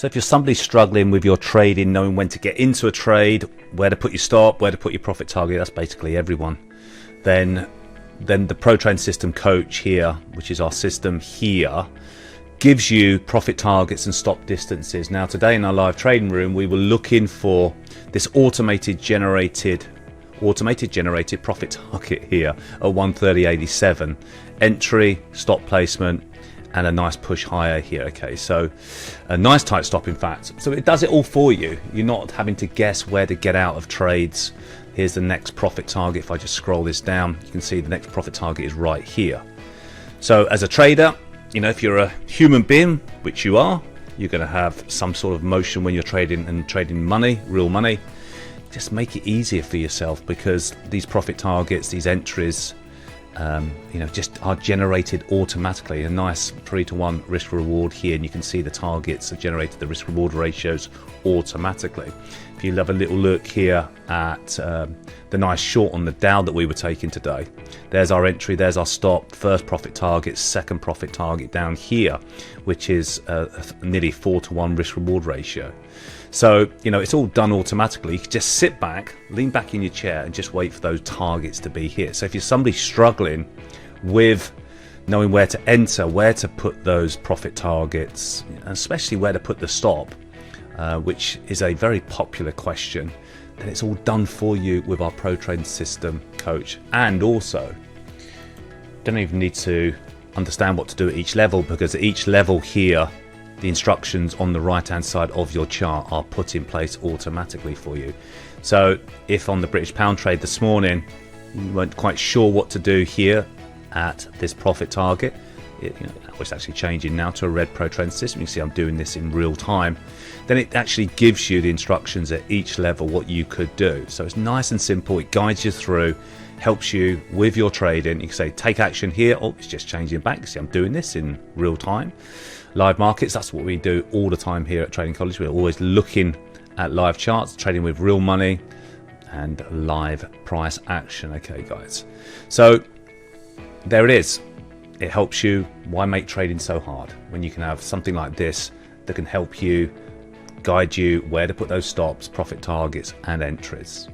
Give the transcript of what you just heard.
So if you're somebody struggling with your trading, knowing when to get into a trade, where to put your stop, where to put your profit target, that's basically everyone, then the Pro Trading System coach here, which is our system here, gives you profit targets and stop distances. Now today in our live trading room, we were looking for this automated generated profit target here at 130.87, entry, stop placement, and a nice push higher here. Okay, so a nice tight stop, in fact. So it does it all for you. You're not having to guess where to get out of trades. Here's the next profit target. If I just scroll this down, you can see the next profit target is right here. So as a trader, you know, if you're a human being, which you are, you're going to have some sort of motion when you're trading and trading money, real money. Just make it easier for yourself, because these profit targets, these entries, you know, just are generated automatically. A nice 3-to-1 risk reward here, and you can see the targets are generated, the risk reward ratios automatically. If you have a little look here at the nice short on the Dow that we were taking today, there's our entry, there's our stop, first profit target, second profit target down here, which is nearly 4-to-1 risk reward ratio. So, you know, it's all done automatically. You can just sit back, lean back in your chair, and just wait for those targets to be hit. So if you're somebody struggling with knowing where to enter, where to put those profit targets, especially where to put the stop, which is a very popular question, then it's all done for you with our Pro Trading System coach. And also, don't even need to understand what to do at each level, because at each level here, the instructions on the right hand side of your chart are put in place automatically for you. So if on the British pound trade this morning you weren't quite sure what to do here at this profit target, it's actually changing now to a red Pro Trading System. You can see I'm doing this in real time. Then it actually gives you the instructions at each level what you could do. So it's nice and simple. It guides you through, helps you with your trading. You can say take action here. Oh, it's just changing back. You see I'm doing this in real time. Live markets, that's what we do all the time here at Trading College. We're always looking at live charts, trading with real money and live price action. Okay, guys. So there it is. It helps you. Why make trading so hard when you can have something like this that can help you, guide you where to put those stops, profit targets, and entries?